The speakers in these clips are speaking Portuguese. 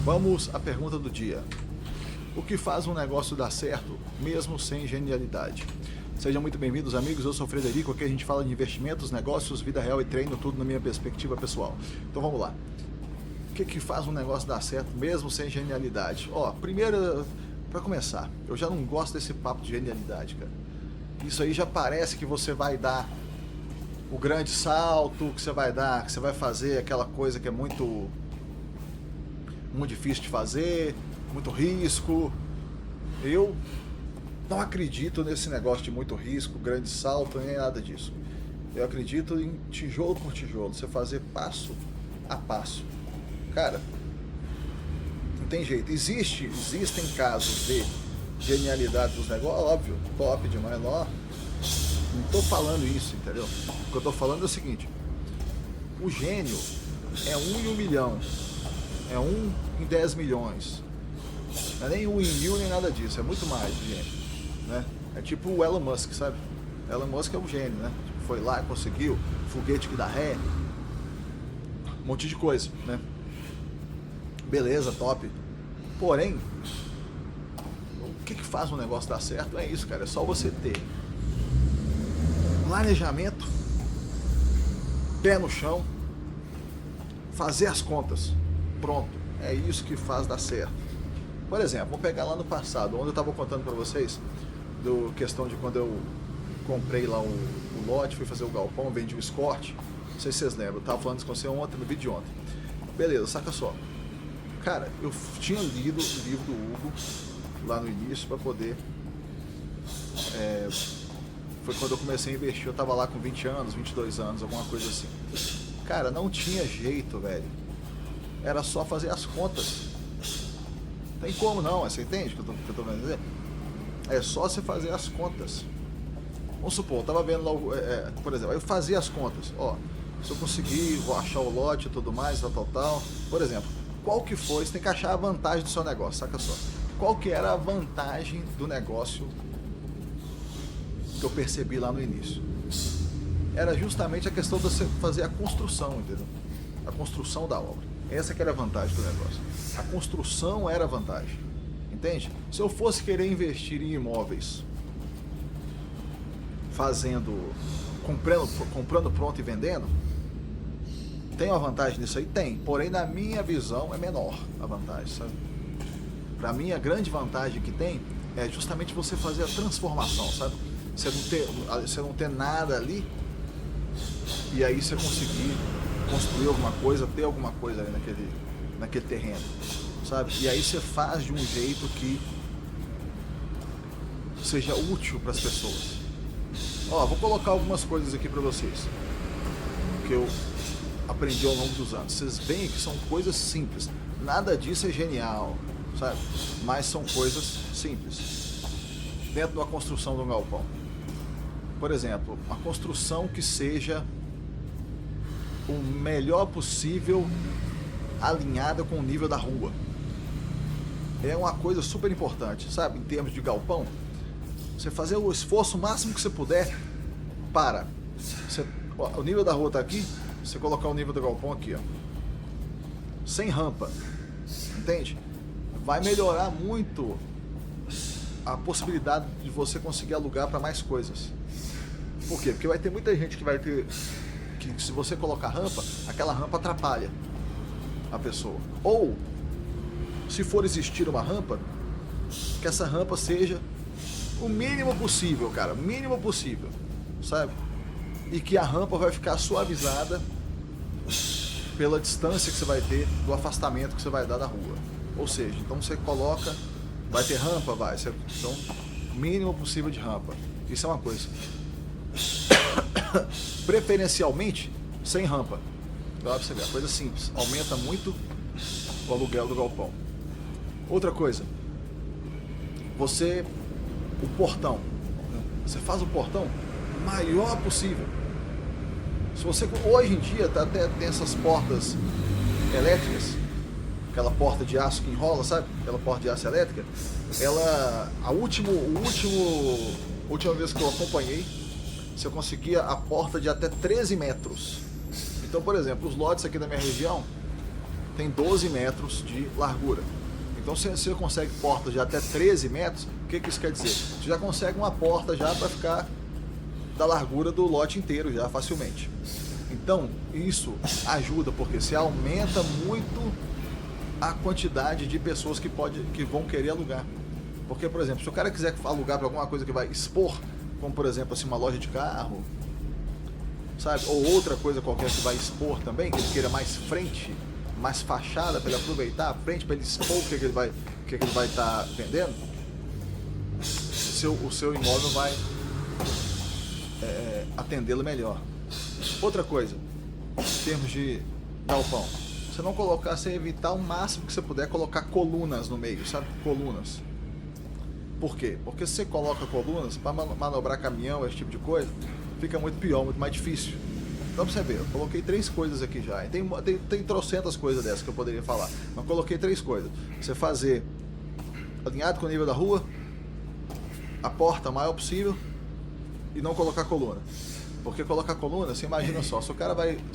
Vamos à pergunta do dia. O que faz um negócio dar certo, mesmo sem genialidade? Sejam muito bem-vindos, amigos. Eu sou o Frederico. Aqui a gente fala de investimentos, negócios, vida real e treino, tudo na minha perspectiva pessoal. Então vamos lá. O que faz um negócio dar certo, mesmo sem genialidade? Primeiro, para começar, eu já não gosto desse papo de genialidade, cara. Isso aí já parece que você vai dar o grande salto, que você vai fazer aquela coisa que é muito difícil de fazer, muito risco. Eu não acredito nesse negócio de muito risco, grande salto, nem nada disso. Eu acredito em tijolo por tijolo, você fazer passo a passo. Cara, não tem jeito. Existem casos de genialidade dos negócios, óbvio, top demais, não tô falando isso, entendeu? O que eu tô falando é o seguinte: o gênio é 1 em 1 milhão, é 1 em 10 milhões, não é nem 1 em 1000 nem nada disso, é muito mais de gênio, né? É tipo o Elon Musk, sabe? Elon Musk é um gênio, né? Foi lá, conseguiu, foguete que dá ré, um monte de coisa, né? Beleza, top. Porém, o que faz um negócio dar certo? É isso, cara, é só você ter planejamento, pé no chão, fazer as contas. Pronto, é isso que faz dar certo. Por exemplo, vou pegar lá no passado, onde eu estava contando para vocês do questão de quando eu comprei lá o lote, fui fazer o galpão, vendi o escort. Não sei se vocês lembram, eu estava falando isso com você ontem, no vídeo de ontem. Beleza, saca só. Cara, eu tinha lido o livro do Hugo lá no início para poder... Foi quando eu comecei a investir, eu tava lá com 20 anos, 22 anos, alguma coisa assim. Cara, não tinha jeito, velho. Era só fazer as contas. Tem como não, você entende o que eu tô querendo dizer? É só você fazer as contas. Vamos supor, eu tava vendo lá, por exemplo, eu fazia as contas. Se eu conseguir, vou achar o lote e tudo mais, tal. Por exemplo, qual que foi, você tem que achar a vantagem do seu negócio, saca só. Qual que era a vantagem do negócio que eu percebi lá no início? Era justamente a questão de você fazer a construção, entendeu? A construção da obra. Essa que era a vantagem do negócio. A construção era a vantagem, entende? Se eu fosse querer investir em imóveis, comprando pronto e vendendo, tem uma vantagem nisso aí? Tem. Porém, na minha visão, é menor a vantagem, sabe? Para mim, a grande vantagem que tem é justamente você fazer a transformação, sabe? Você não ter nada ali e aí você conseguir construir alguma coisa, ter alguma coisa ali naquele terreno, sabe? E aí você faz de um jeito que seja útil para as pessoas. Vou colocar algumas coisas aqui para vocês que eu aprendi ao longo dos anos. Vocês veem que são coisas simples, nada disso é genial, sabe? Mas são coisas simples dentro da construção de um galpão. Por exemplo, uma construção que seja o melhor possível alinhada com o nível da rua. É uma coisa super importante, sabe? Em termos de galpão, você fazer o esforço máximo que você puder para... o nível da rua está aqui, você colocar o nível do galpão aqui, sem rampa, entende? Vai melhorar muito a possibilidade de você conseguir alugar para mais coisas. Por quê? Porque vai ter muita gente que vai ter... que se você colocar rampa, aquela rampa atrapalha a pessoa. Ou, se for existir uma rampa, que essa rampa seja o mínimo possível, cara. O mínimo possível, sabe? E que a rampa vai ficar suavizada pela distância que você vai ter, do afastamento que você vai dar da rua. Ou seja, então você coloca... Vai ter rampa? Vai. Então, o mínimo possível de rampa. Isso é uma coisa. Preferencialmente sem rampa. Dá pra você ver, coisa simples. Aumenta muito o aluguel do galpão. Outra coisa, o portão, você faz o portão o maior possível. Se você, hoje em dia até tem essas portas elétricas, aquela porta de aço que enrola, sabe? Aquela porta de aço elétrica. A última vez que eu acompanhei, você conseguia a porta de até 13 metros. Então, por exemplo, os lotes aqui da minha região, tem 12 metros de largura. Então se você consegue portas de até 13 metros, o que isso quer dizer? Você já consegue uma porta já para ficar da largura do lote inteiro já facilmente. Então isso ajuda porque você aumenta muito a quantidade de pessoas que vão querer alugar. Porque, por exemplo, se o cara quiser alugar para alguma coisa que vai expor, como por exemplo assim, uma loja de carro, sabe? Ou outra coisa qualquer que vai expor também, que ele queira mais frente, mais fachada, para ele aproveitar a frente, para ele expor o que ele vai estar vendendo, o seu imóvel vai atendê-lo melhor. Outra coisa, em termos de galpão, você não colocar, você evitar o máximo que você puder colocar colunas no meio, sabe? Colunas. Por quê? Porque se você coloca colunas para manobrar caminhão, esse tipo de coisa, fica muito pior, muito mais difícil. Então pra você ver, eu coloquei 3 coisas aqui já. Tem trocentas coisas dessas que eu poderia falar, mas coloquei 3 coisas. Você fazer alinhado com o nível da rua, a porta maior possível e não colocar coluna. Porque colocar coluna, você imagina só, se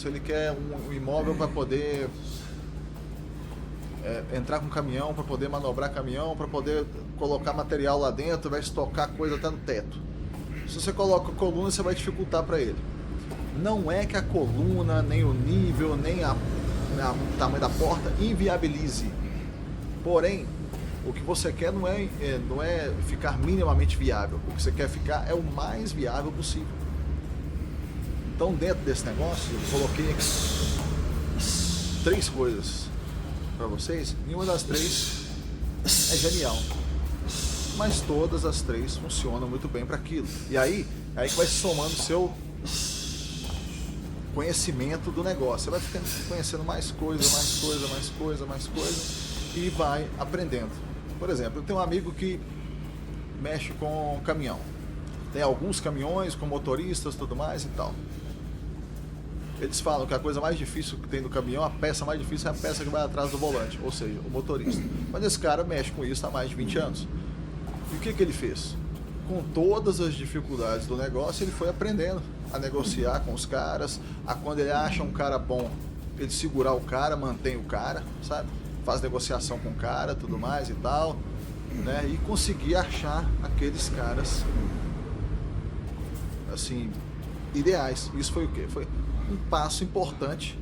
ele quer um imóvel para poder entrar com caminhão, para poder manobrar caminhão, para poder colocar material lá dentro, vai estocar coisa até no teto. Se você coloca coluna, você vai dificultar para ele. Não é que a coluna, nem o nível, nem o tamanho da porta inviabilize. Porém, o que você quer não é ficar minimamente viável. O que você quer ficar é o mais viável possível. Então, dentro desse negócio, eu coloquei aqui 3 coisas para vocês. Nenhuma das 3 é genial, mas todas as 3 funcionam muito bem para aquilo. E aí que vai se somando o seu conhecimento do negócio. Você vai ficando conhecendo mais coisa e vai aprendendo. Por exemplo, eu tenho um amigo que mexe com caminhão. Tem alguns caminhões com motoristas e tudo mais e tal. Eles falam que a coisa mais difícil que tem no caminhão, a peça mais difícil é a peça que vai atrás do volante, ou seja, o motorista. Mas esse cara mexe com isso há mais de 20 anos. E o que ele fez? Com todas as dificuldades do negócio, ele foi aprendendo a negociar com os caras, a quando ele acha um cara bom, ele segurar o cara, mantém o cara, sabe? Faz negociação com o cara, tudo mais e tal, né? E conseguir achar aqueles caras, assim, ideais. Isso foi o quê? Foi um passo importante.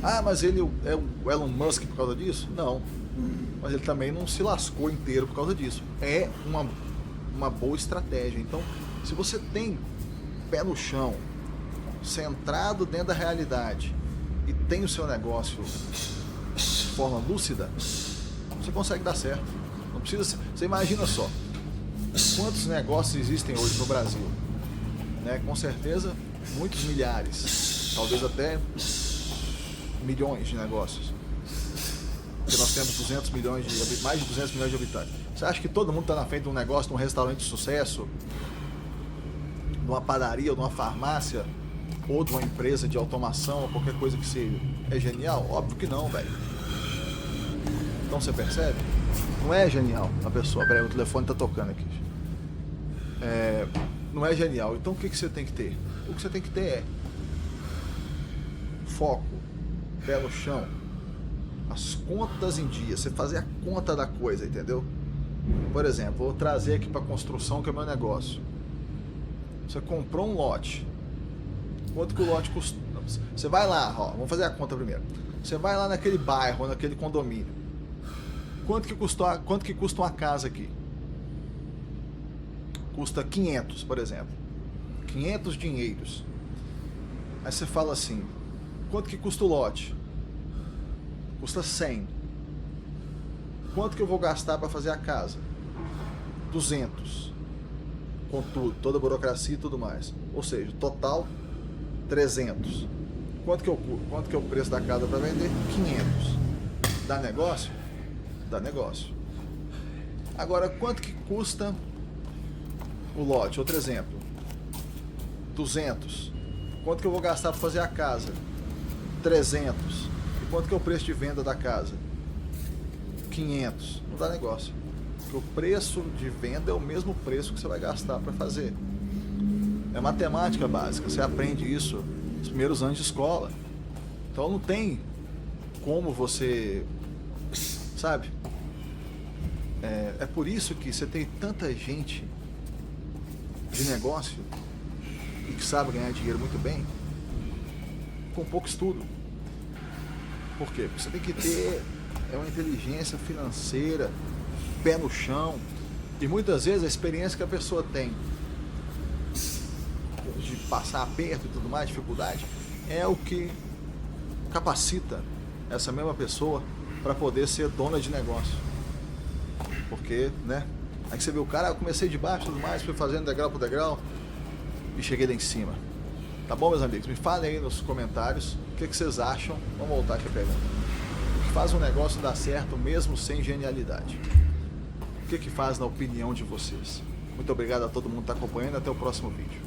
Ah, mas ele é o Elon Musk por causa disso? Não. Mas ele também não se lascou inteiro por causa disso. É uma boa estratégia. Então, se você tem pé no chão, centrado dentro da realidade e tem o seu negócio de forma lúcida, você consegue dar certo. Não precisa. Você imagina só quantos negócios existem hoje no Brasil, né? Com certeza muitos milhares, talvez até milhões de negócios. Porque nós temos mais de 200 milhões de habitantes. Você acha que todo mundo está na frente de um negócio, de um restaurante de sucesso, de uma padaria, ou de uma farmácia, ou de uma empresa de automação, ou qualquer coisa que seja? É genial? Óbvio que não, velho. Então você percebe? Não é genial a pessoa. Peraí, o telefone está tocando aqui. Não é genial. Então o que você tem que ter? O que você tem que ter é foco, pé no chão, as contas em dia, você fazer a conta da coisa, entendeu? Por exemplo, vou trazer aqui para construção, que é o meu negócio. Você comprou um lote. Quanto que o lote custa? Você vai lá, ó, vamos fazer a conta primeiro. Você vai lá naquele bairro, naquele condomínio. Quanto que custa uma casa aqui? Custa 500, por exemplo. 500 dinheiros. Aí você fala assim, quanto que custa o lote? Custa 100. Quanto que eu vou gastar para fazer a casa? 200. Com tudo, toda a burocracia e tudo mais. Ou seja, total 300. Quanto que é o preço da casa para vender? 500. Dá negócio? Dá negócio. Agora, quanto que custa o lote? Outro exemplo. 200. Quanto que eu vou gastar para fazer a casa? 300. E quanto que é o preço de venda da casa? 500. Não dá negócio. Porque o preço de venda é o mesmo preço que você vai gastar para fazer. É matemática básica. Você aprende isso nos primeiros anos de escola. Então não tem como você, sabe? É por isso que você tem tanta gente de negócio e que sabe ganhar dinheiro muito bem com pouco estudo. Por quê? Porque você tem que ter uma inteligência financeira, pé no chão, e muitas vezes a experiência que a pessoa tem de passar aperto e tudo mais, dificuldade, é o que capacita essa mesma pessoa para poder ser dona de negócio. Porque, né? Aí você vê o cara, eu comecei de baixo e tudo mais, fui fazendo degrau por degrau e cheguei lá em cima. Tá bom, meus amigos? Me falem aí nos comentários o que vocês acham. Vamos voltar aqui a pergunta. O que faz um negócio dar certo mesmo sem genialidade? O que faz na opinião de vocês? Muito obrigado a todo mundo que está acompanhando. Até o próximo vídeo.